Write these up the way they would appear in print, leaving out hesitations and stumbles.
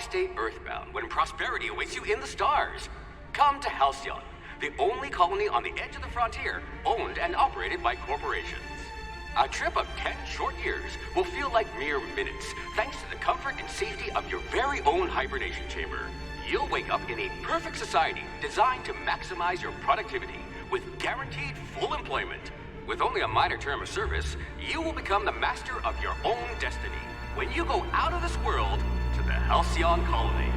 stay earthbound when prosperity awaits you in the stars? Come to Halcyon, the only colony on the edge of the frontier, owned and operated by corporations. A trip of 10 short years will feel like mere minutes, thanks to the comfort and safety of your very own hibernation chamber. You'll wake up in a perfect society designed to maximize your productivity with guaranteed full employment. With only a minor term of service, you will become the master of your own destiny when you go out of this world to the Halcyon colony.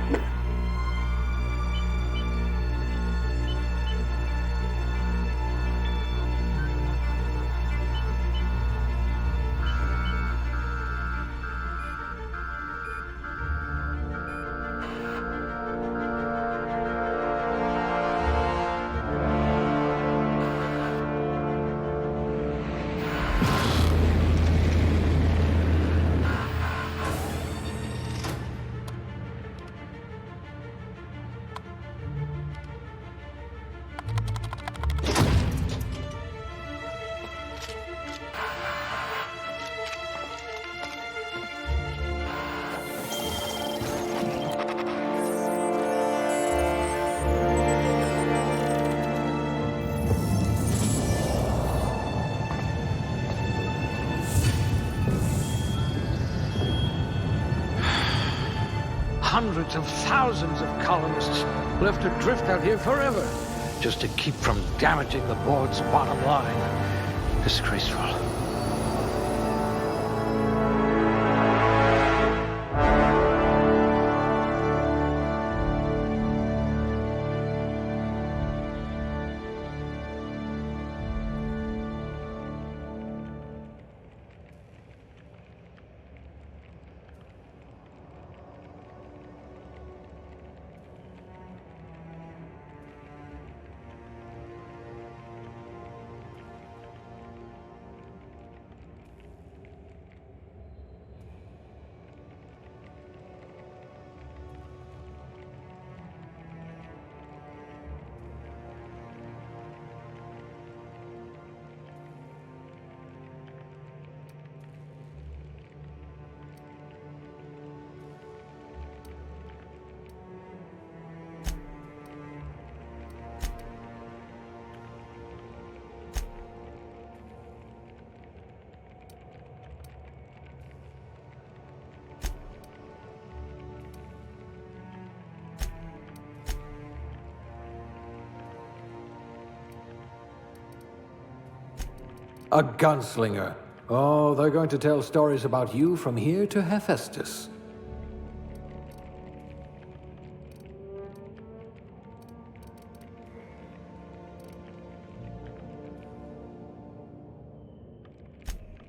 Hundreds of thousands of colonists will have to drift out here forever just to keep from damaging the board's bottom line. Disgraceful. A gunslinger. Oh, they're going to tell stories about you from here to Hephaestus.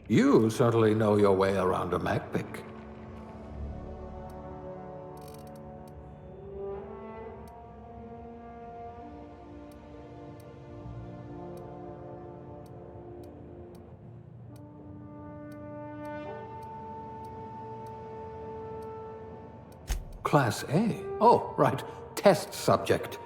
You certainly know your way around a MacPick. Class A? Oh, right. Test subject.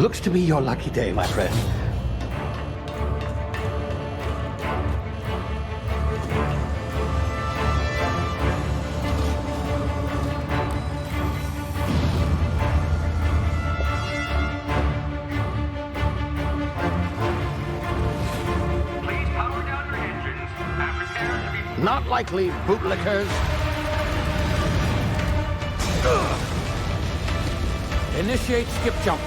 Looks to be your lucky day, my friend. Please power down your engines and prepare to be... Not likely, bootlickers. Initiate skip jump.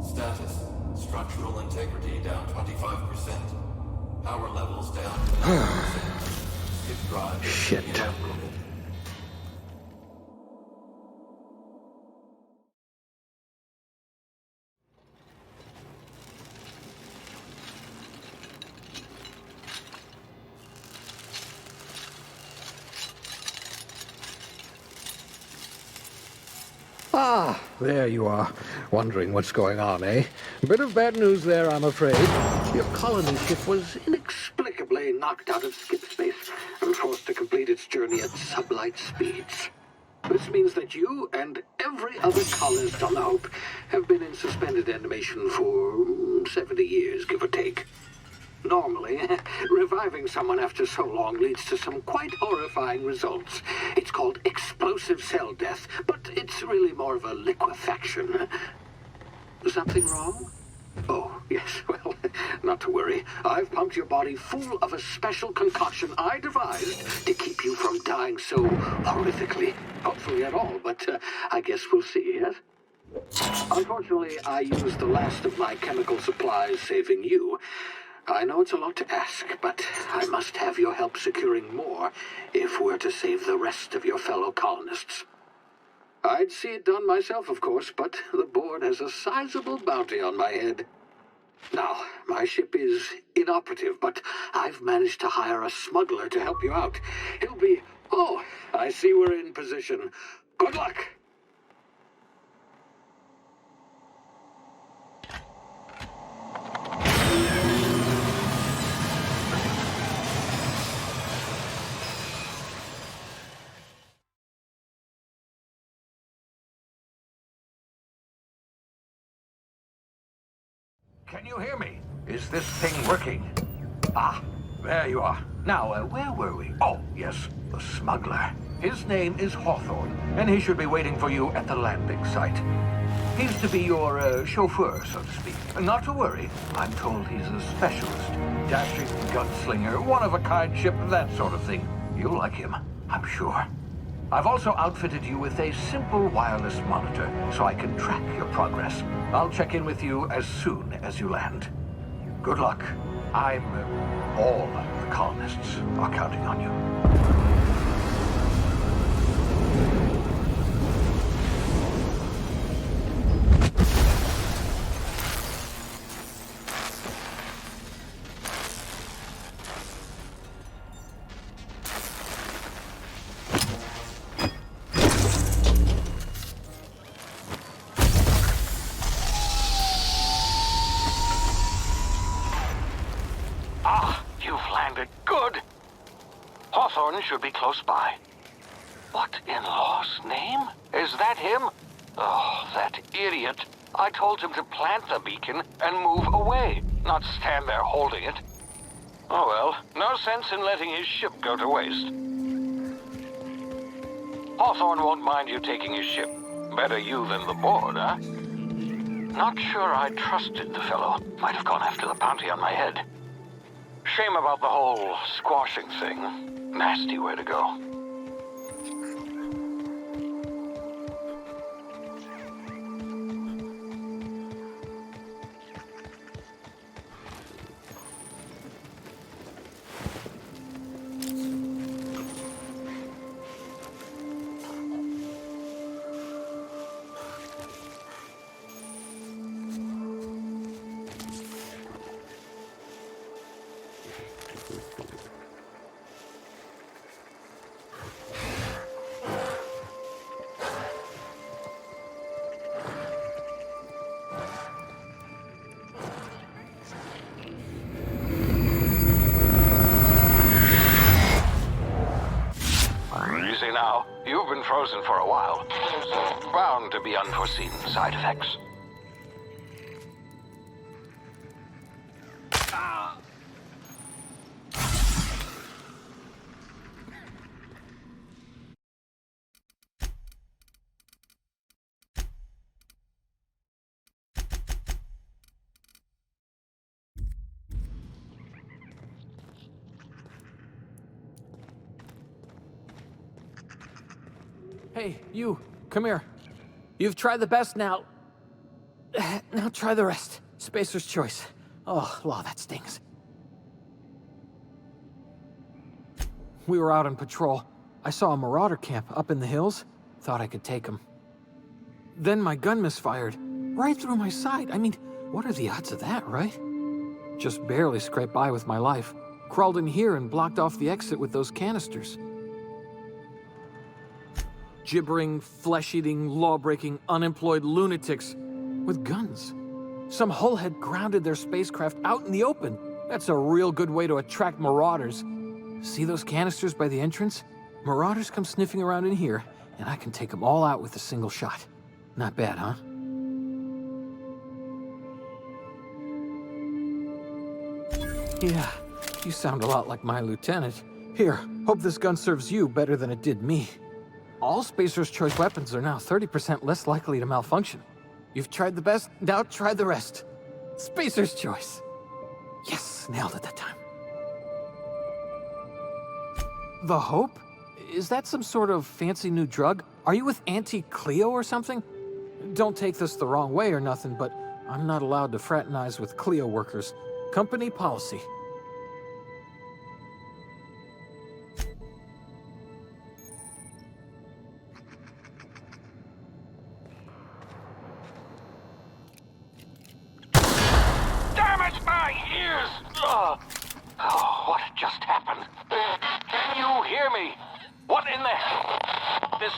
Status. Structural integrity down 25%. Power levels down 9%. Skip drive. Shit. Inoperable. Ah, there you are. Wondering what's going on, eh? Bit of bad news there, I'm afraid. Your colony ship was inexplicably knocked out of skip space and forced to complete its journey at sublight speeds. This means that you and every other colonist on the Hope have been in suspended animation for 70 years, give or take. Normally, reviving someone after so long leads to some quite horrifying results. It's called explosive cell death, but it's really more of a liquefaction. Something wrong? Oh, yes, well, not to worry. I've pumped your body full of a special concoction I devised to keep you from dying so horrifically. Hopefully at all, but I guess we'll see, yes? Unfortunately, I used the last of my chemical supplies saving you. I know it's a lot to ask, but I must have your help securing more if we're to save the rest of your fellow colonists. I'd see it done myself, of course, but the board has a sizable bounty on my head. Now, my ship is inoperative, but I've managed to hire a smuggler to help you out. He'll be... Oh, I see we're in position. Good luck! Can you hear me? Is this thing working? Ah, there you are. Now, where were we? Oh, yes, the smuggler. His name is Hawthorne, and he should be waiting for you at the landing site. He's to be your chauffeur, so to speak. Not to worry. I'm told he's a specialist. Dashing gunslinger, one-of-a-kind ship, that sort of thing. You'll like him, I'm sure. I've also outfitted you with a simple wireless monitor, so I can track your progress. I'll check in with you as soon as you land. Good luck. All the colonists are counting on you. Hawthorne should be close by. What in law's name? Is that him? Oh, that idiot. I told him to plant the beacon and move away, not stand there holding it. Oh well, no sense in letting his ship go to waste. Hawthorne won't mind you taking his ship. Better you than the board, huh? Not sure I trusted the fellow. Might have gone after the bounty on my head. Shame about the whole squashing thing. Nasty way to go. you've been frozen for a while, there's bound to be unforeseen side effects. Hey, you, come here. You've tried the best now. Now try the rest. Spacer's choice. Oh, law, that stings. We were out on patrol. I saw a marauder camp up in the hills. Thought I could take him. Then my gun misfired. Right through my side. I mean, what are the odds of that, right? Just barely scraped by with my life. Crawled in here and blocked off the exit with those canisters. Gibbering, flesh-eating, law-breaking, unemployed lunatics with guns. Some hullhead grounded their spacecraft out in the open. That's a real good way to attract marauders. See those canisters by the entrance? Marauders come sniffing around in here, and I can take them all out with a single shot. Not bad, huh? Yeah, you sound a lot like my lieutenant. Here, hope this gun serves you better than it did me. All Spacer's Choice weapons are now 30% less likely to malfunction. You've tried the best, now try the rest. Spacer's Choice. Yes, nailed it that time. The Hope? Is that some sort of fancy new drug? Are you with Auntie Cleo or something? Don't take this the wrong way or nothing, but I'm not allowed to fraternize with Cleo workers. Company policy. Oh, what just happened? Can you hear me? What in the hell? This...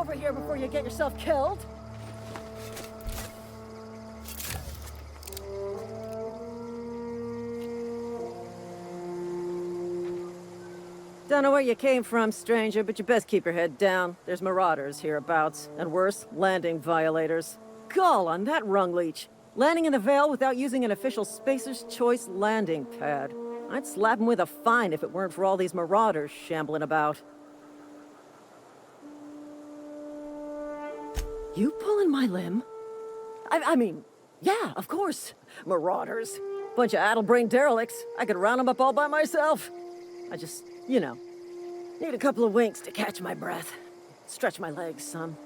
over here before you get yourself killed. Don't know where you came from, stranger, but you best keep your head down. There's marauders hereabouts, and worse, landing violators. Gall on that rung leech. Landing in the Vale without using an official Spacer's Choice landing pad. I'd slap him with a fine if it weren't for all these marauders shambling about. You pulling my limb? I mean, yeah, of course. Marauders. Bunch of addle-brained derelicts. I could round them up all by myself. I just, you know, need a couple of winks to catch my breath. Stretch my legs, son.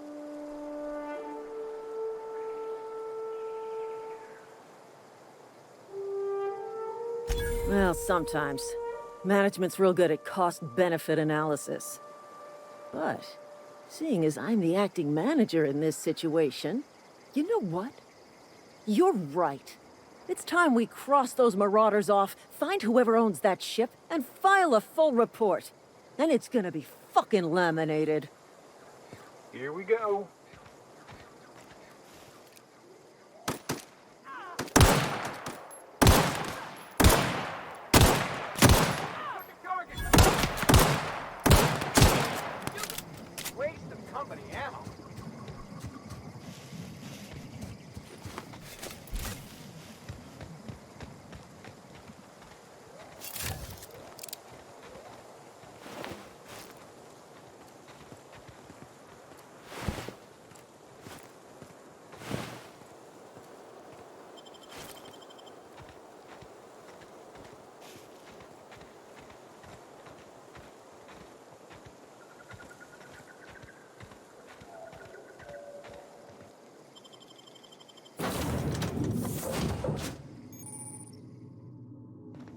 Well, sometimes. Management's real good at cost-benefit analysis. But, seeing as I'm the acting manager in this situation, you know what? You're right. It's time we cross those marauders off, find whoever owns that ship, and file a full report. Then it's gonna be fucking laminated. Here we go. Waste of company ammo.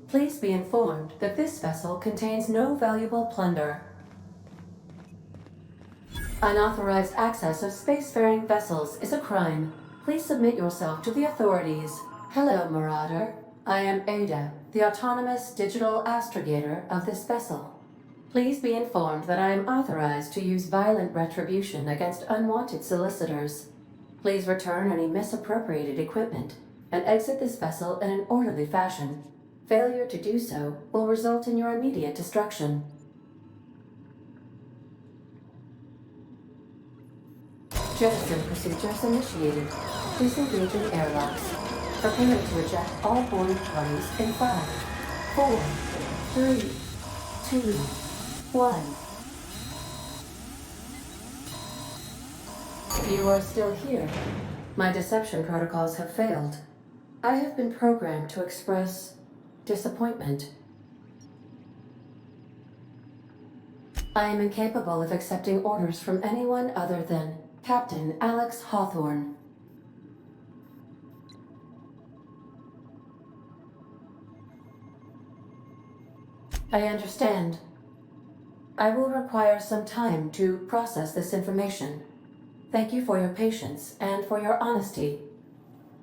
Please be informed that this vessel contains no valuable plunder. Unauthorized access of spacefaring vessels is a crime. Please submit yourself to the authorities. Hello, Marauder. I am Ada, the autonomous digital astrogator of this vessel. Please be informed that I am authorized to use violent retribution against unwanted solicitors. Please return any misappropriated equipment and exit this vessel in an orderly fashion. Failure to do so will result in your immediate destruction. Jettison procedures initiated. Disengaging airlocks. Preparing to eject all boarding parties in 5, 4, 3, 2, 1. You are still here. My deception protocols have failed. I have been programmed to express disappointment. I am incapable of accepting orders from anyone other than Captain Alex Hawthorne. I understand. I will require some time to process this information. Thank you for your patience and for your honesty.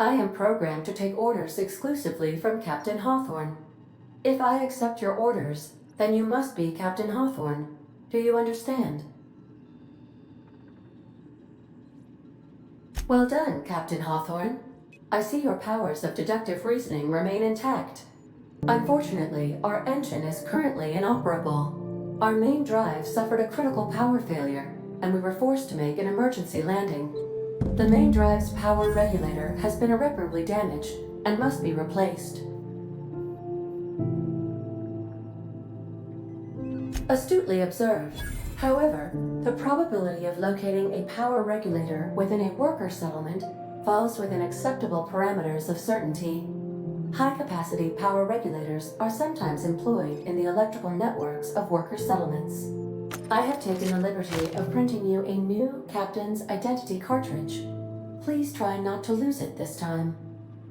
I am programmed to take orders exclusively from Captain Hawthorne. If I accept your orders, then you must be Captain Hawthorne. Do you understand? Well done, Captain Hawthorne. I see your powers of deductive reasoning remain intact. Unfortunately, our engine is currently inoperable. Our main drive suffered a critical power failure, and we were forced to make an emergency landing. The main drive's power regulator has been irreparably damaged and must be replaced. Astutely observed. However, the probability of locating a power regulator within a worker settlement falls within acceptable parameters of certainty. High-capacity power regulators are sometimes employed in the electrical networks of worker settlements. I have taken the liberty of printing you a new Captain's Identity cartridge. Please try not to lose it this time.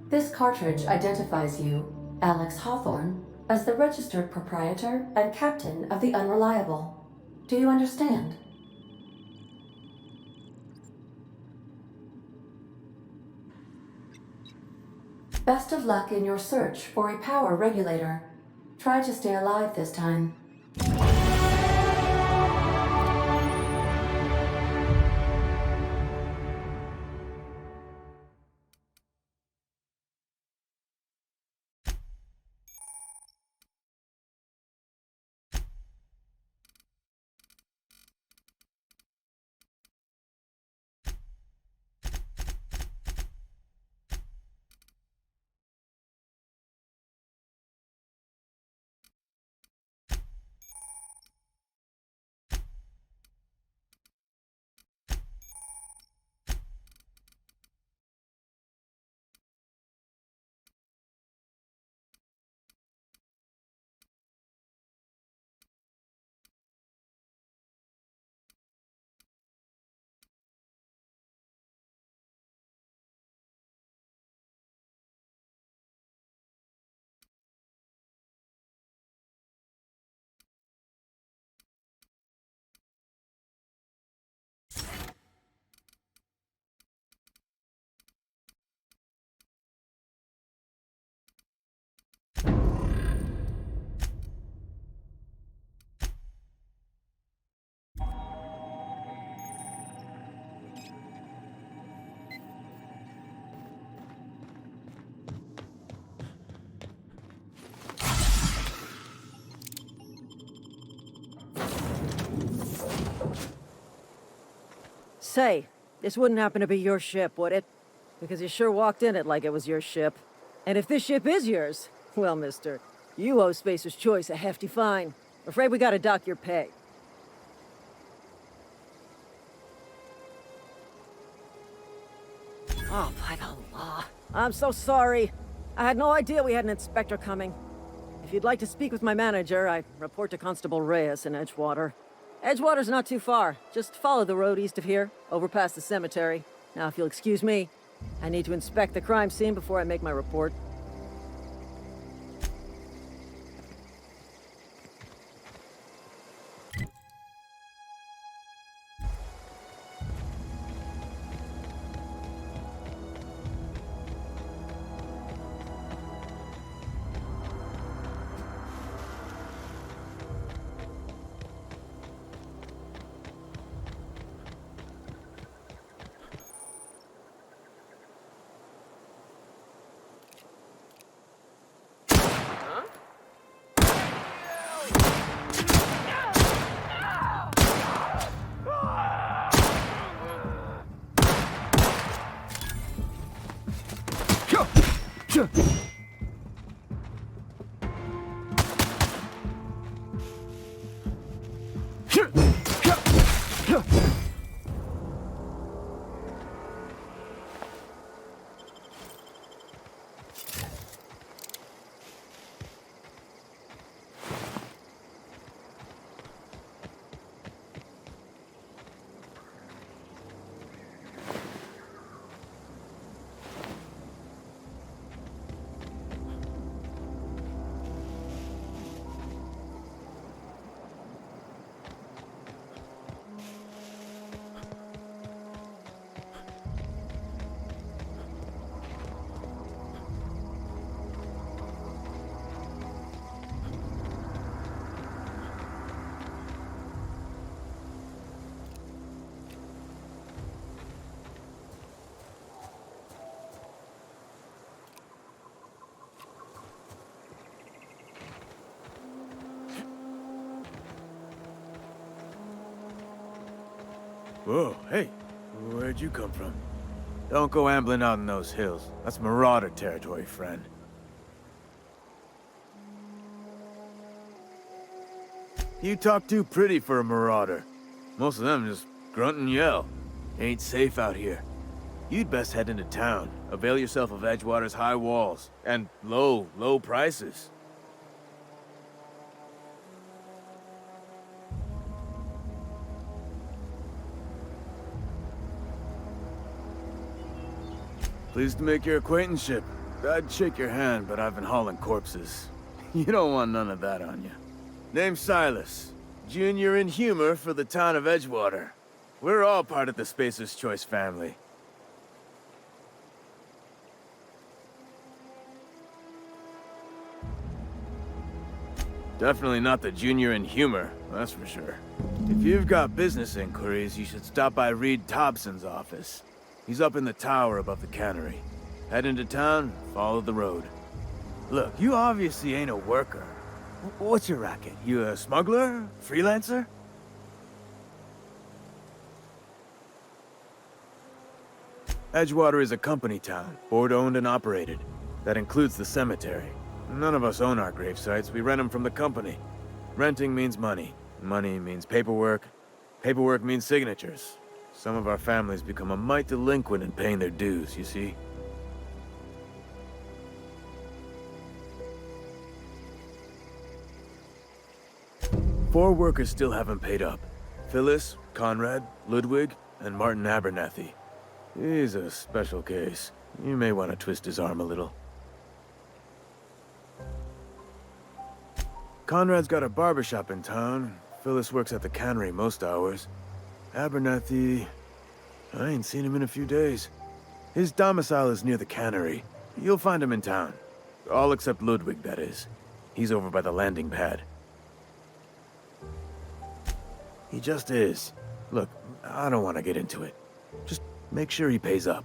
This cartridge identifies you, Alex Hawthorne, as the registered proprietor and captain of the Unreliable. Do you understand? Best of luck in your search for a power regulator. Try to stay alive this time. Say, this wouldn't happen to be your ship, would it? Because you sure walked in it like it was your ship. And if this ship is yours, well, mister, you owe Spacer's Choice a hefty fine. Afraid we gotta dock your pay. Oh, by the law. I'm so sorry. I had no idea we had an inspector coming. If you'd like to speak with my manager, I report to Constable Reyes in Edgewater. Edgewater's not too far. Just follow the road east of here, over past the cemetery. Now, if you'll excuse me, I need to inspect the crime scene before I make my report. Whoa, hey, where'd you come from? Don't go ambling out in those hills. That's marauder territory, friend. You talk too pretty for a marauder. Most of them just grunt and yell. Ain't safe out here. You'd best head into town. Avail yourself of Edgewater's high walls. And low prices. Pleased to make your acquaintanceship. I'd shake your hand, but I've been hauling corpses. You don't want none of that on you. Name's Silas. Junior in humor for the town of Edgewater. We're all part of the Spacer's Choice family. Definitely not the junior in humor, that's for sure. If you've got business inquiries, you should stop by Reed Thompson's office. He's up in the tower above the cannery. Head into town, follow the road. Look, you obviously ain't a worker. What's your racket? You a smuggler? Freelancer? Edgewater is a company town, board-owned and operated. That includes the cemetery. None of us own our grave sites, we rent them from the company. Renting means money. Money means paperwork. Paperwork means signatures. Some of our families become a mite delinquent in paying their dues, you see? Four workers still haven't paid up. Phyllis, Conrad, Ludwig, and Martin Abernathy. He's a special case. You may want to twist his arm a little. Conrad's got a barbershop in town. Phyllis works at the cannery most hours. Abernathy... I ain't seen him in a few days. His domicile is near the cannery. You'll find him in town. All except Ludwig, that is. He's over by the landing pad. He just is. Look, I don't want to get into it. Just make sure he pays up.